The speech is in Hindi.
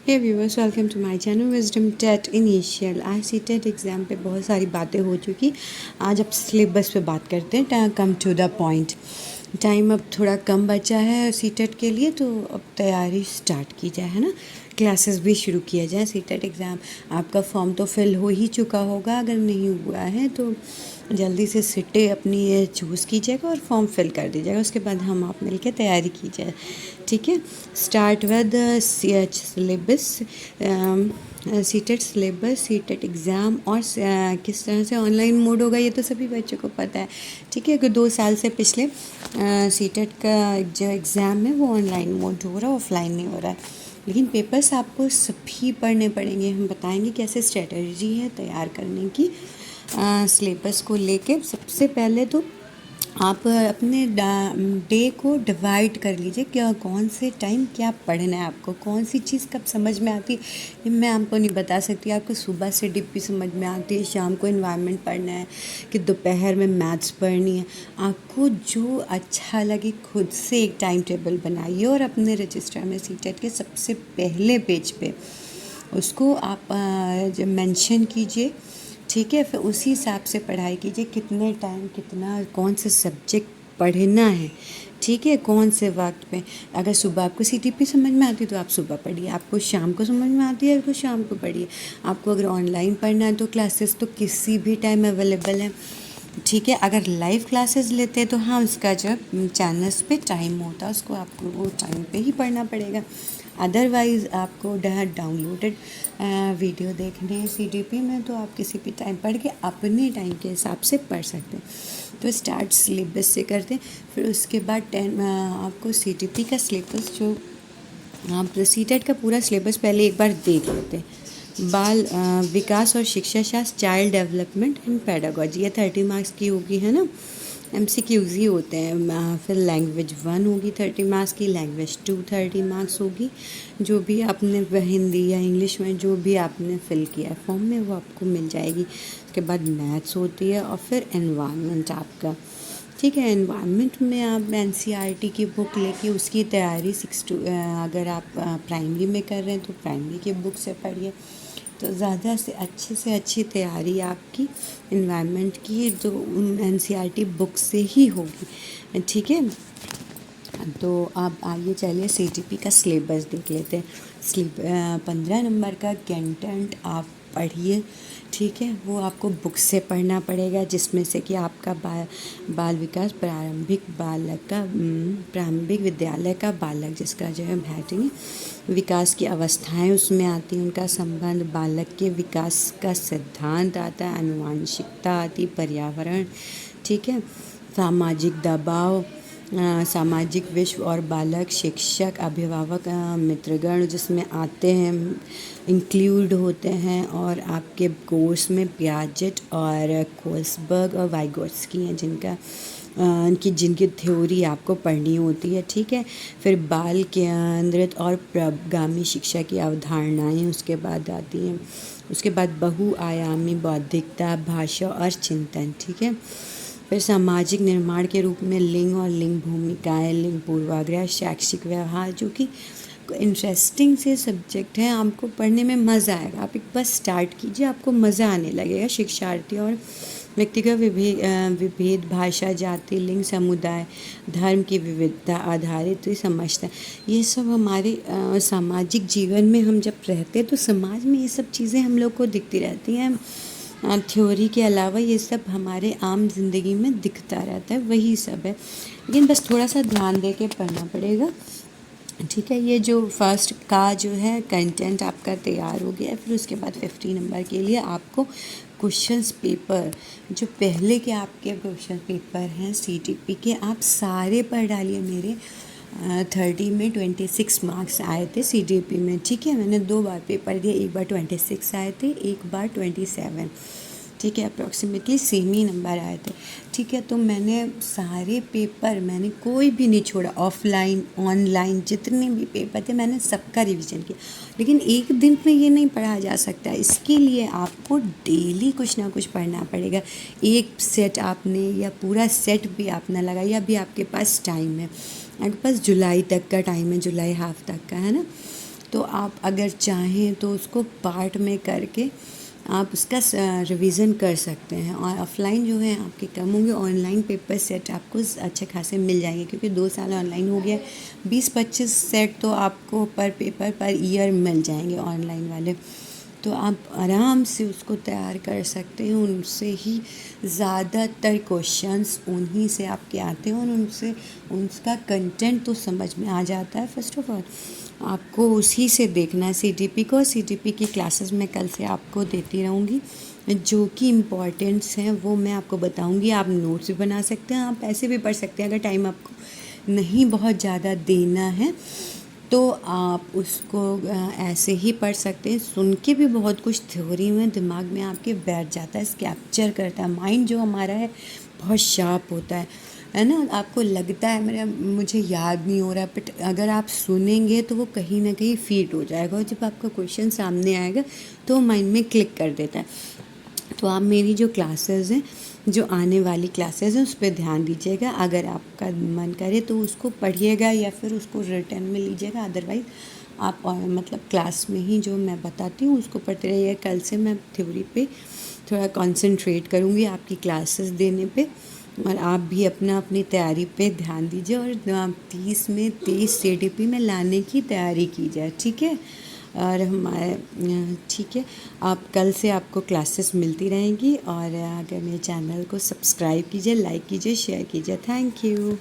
Hey viewers, welcome to my channel wisdom TET initial. आज सी टेट एग्ज़ाम पे बहुत सारी बातें हो चुकी। आज अब सिलेबस पे बात करते हैं। Come to the point. Time अब थोड़ा कम बचा है सी टेट के लिए, तो अब तैयारी स्टार्ट की जाए, है ना। क्लासेस भी शुरू किया जाए। सी टेट एग्ज़ाम आपका फॉर्म तो फिल हो ही चुका होगा, अगर नहीं हुआ है तो जल्दी से सीटें अपनी चूज़ कीजिएगा और फॉर्म फिल कर दीजिएगा। उसके बाद हम आप मिलकर तैयारी की जाए, ठीक है। Start with C H syllabus, C TET syllabus, C TET exam और किस तरह से ऑनलाइन मोड होगा ये तो सभी बच्चों को पता है, ठीक है। कि 2 साल से पिछले सी टेट का जो एग्ज़ाम है वो ऑनलाइन मोड हो रहा है, ऑफलाइन नहीं हो रहा है। लेकिन पेपर्स आपको सभी पढ़ने पड़ेंगे। हम बताएंगे कैसे स्ट्रेटजी है तैयार करने की सिलेबस को लेके। सबसे पहले तो आप अपने डे को डिवाइड कर लीजिए, क्या कौन से टाइम क्या पढ़ना है आपको, कौन सी चीज़ कब समझ में आती है ये मैं आपको नहीं बता सकती। आपको सुबह से डीपी समझ में आती है, शाम को इन्वायरमेंट पढ़ना है कि दोपहर में मैथ्स पढ़नी है। आपको जो अच्छा लगे खुद से एक टाइम टेबल बनाइए और अपने रजिस्टर में सी टेट के सबसे पहले पेज पे उसको आप जब मेंशन कीजिए, ठीक है। फिर उसी हिसाब से पढ़ाई कीजिए, कितने टाइम कितना कौन सा सब्जेक्ट पढ़ना है, ठीक है, कौन से वक्त पे। अगर सुबह आपको सीटीपी समझ में आती है तो आप सुबह पढ़िए, आपको शाम को समझ में आती है तो शाम को पढ़िए। आपको अगर ऑनलाइन पढ़ना है तो क्लासेस तो किसी भी टाइम अवेलेबल है, ठीक है। अगर लाइव क्लासेस लेते हैं तो हाँ, उसका जब चैनल्स पे टाइम होता है उसको आपको वो टाइम पे ही पढ़ना पड़ेगा। अदरवाइज़ आपको डाउनलोडेड वीडियो देखने हैं सीडीपी में तो आप किसी भी टाइम पढ़ के अपने टाइम के हिसाब से पढ़ सकते हैं। तो स्टार्ट सिलेबस से करते हैं, फिर उसके बाद आपको सीडीपी का सिलेबस जो आप सी टेट का पूरा सिलेबस पहले एक बार देख लेते हैं। बाल विकास और शिक्षा शास्त्र, चाइल्ड डेवलपमेंट एंड पेडागोजी, ये 30 मार्क्स की होगी, है ना। MCQs ही होते हैं। फिर लैंग्वेज 1 होगी 30 मार्क्स की, लैंग्वेज 2 30 मार्क्स होगी। जो भी आपने हिंदी या इंग्लिश में जो भी आपने फिल किया है फॉर्म में वो आपको मिल जाएगी। उसके बाद मैथ्स होती है और फिर एनवायरनमेंट आपका, ठीक है। एनवायरनमेंट में आप NCERT की बुक लेके उसकी तैयारी अगर आप प्राइमरी में कर रहे हैं तो प्राइमरी की बुक से पढ़िए, तो ज़्यादा से अच्छी तैयारी आपकी एनवायरनमेंट की तो NCERT बुक से ही होगी, ठीक है। तो आप आइए चलिए CTP का सिलेबस देख लेते हैं। 15 नंबर का कंटेंट आप पढ़िए, ठीक है। वो आपको बुक से पढ़ना पड़ेगा, जिसमें से कि आपका बाल विकास प्रारंभिक विद्यालय का बालक, जिसका जो है हेडिंग विकास की अवस्थाएं उसमें आती हैं, उनका संबंध, बालक के विकास का सिद्धांत आता है, आनुवांशिकता आती, पर्यावरण, ठीक है, सामाजिक दबाव, सामाजिक विश्व और बालक, शिक्षक, अभिभावक, मित्रगण जिसमें आते हैं, इंक्लूड होते हैं। और आपके कोर्स में पियाजेट और कोल्सबर्ग और वाइगोत्स्की हैं जिनकी थ्योरी आपको पढ़नी होती है, ठीक है। फिर बाल केंद्रित और प्रगामी शिक्षा की अवधारणाएं उसके बाद आती हैं। उसके बाद बहुआयामी बौद्धिकता, भाषा और चिंतन, ठीक है। फिर सामाजिक निर्माण के रूप में लिंग और लिंग भूमिकाएं, लिंग पूर्वाग्रह, शैक्षिक व्यवहार, जो कि इंटरेस्टिंग से सब्जेक्ट है, आपको पढ़ने में मज़ा आएगा। आप एक बार स्टार्ट कीजिए, आपको मज़ा आने लगेगा। शिक्षार्थी और व्यक्तिगत विभेद, भाषा, जाति, लिंग, समुदाय, धर्म की विविधता आधारित तो समझता है। ये सब हमारे सामाजिक जीवन में हम जब रहते हैं तो समाज में ये सब चीज़ें हम लोग को दिखती रहती हैं। थ्योरी के अलावा ये सब हमारे आम जिंदगी में दिखता रहता है, वही सब है। लेकिन बस थोड़ा सा ध्यान दे के पढ़ना पड़ेगा, ठीक है। ये जो फर्स्ट का जो है कंटेंट आपका तैयार हो गया है। फिर उसके बाद 50 नंबर के लिए आपको क्वेश्चंस पेपर, जो पहले के आपके क्वेश्चन पेपर हैं CTP के, आप सारे पढ़ डालिए। मेरे 30 में 26 मार्क्स आए थे CTP में, ठीक है। मैंने 2 बार पेपर दिए, एक बार 26 आए थे, एक बार 27, ठीक है। अप्रॉक्सीमेटली सेम ही नंबर आए थे, ठीक है। तो मैंने सारे पेपर, मैंने कोई भी नहीं छोड़ा, ऑफलाइन ऑनलाइन जितने भी पेपर थे मैंने सबका रिवीजन किया। लेकिन एक दिन में ये नहीं पढ़ा जा सकता, इसके लिए आपको डेली कुछ ना कुछ पढ़ना पड़ेगा। एक सेट आपने या पूरा सेट भी आप ना लगाइए, अभी आपके पास टाइम है, आपके पास जुलाई तक का टाइम है, जुलाई हाफ तक का, है ना। तो आप अगर चाहें तो उसको पार्ट में करके आप उसका रिवीजन कर सकते हैं। और ऑफ़लाइन जो है आपके कम होंगे, ऑनलाइन पेपर सेट आपको अच्छे खासे मिल जाएंगे, क्योंकि 2 साल ऑनलाइन हो गया। 20-25 सेट तो आपको पर पेपर पर ईयर मिल जाएंगे ऑनलाइन वाले। तो आप आराम से उसको तैयार कर सकते हैं। उनसे ही ज़्यादातर क्वेश्चंस उन्हीं से आपके आते हैं, और उनसे उसका कंटेंट तो समझ में आ जाता है। फ़र्स्ट ऑफ ऑल आपको उसी से देखना है सीटीपी को। सीटीपी की क्लासेस मैं कल से आपको देती रहूँगी, जो कि इम्पॉर्टेंट्स हैं वो मैं आपको बताऊँगी। आप नोट्स भी बना सकते हैं, आप ऐसे भी पढ़ सकते हैं। अगर टाइम आपको नहीं बहुत ज़्यादा देना है तो आप उसको ऐसे ही पढ़ सकते हैं। सुन के भी बहुत कुछ थ्योरी में दिमाग में आपके बैठ जाता है, कैप्चर करता है। माइंड जो हमारा है बहुत शार्प होता है ना। आपको लगता है मुझे याद नहीं हो रहा, बट अगर आप सुनेंगे तो वो कहीं ना कहीं फीड हो जाएगा, और जब आपका क्वेश्चन सामने आएगा तो माइंड में क्लिक कर देता है। तो आप मेरी जो क्लासेस हैं, जो आने वाली क्लासेस हैं, उस पर ध्यान दीजिएगा। अगर आपका मन करे तो उसको पढ़िएगा या फिर उसको रिटर्न में लीजिएगा। अदरवाइज़ आप मतलब क्लास में ही जो मैं बताती हूँ उसको पढ़ते रहिए। कल से मैं थ्योरी पे थोड़ा कंसंट्रेट करूँगी आपकी क्लासेस देने पे, और आप भी अपनी तैयारी पे ध्यान दीजिए, और 30 में 23 सीटीपी में लाने की तैयारी कीजिए, ठीक है। और हमारे ठीक है, आप कल से आपको क्लासेस मिलती रहेंगी। और अगर मेरे चैनल को सब्सक्राइब कीजिए, लाइक कीजिए, शेयर कीजिए। Thank you.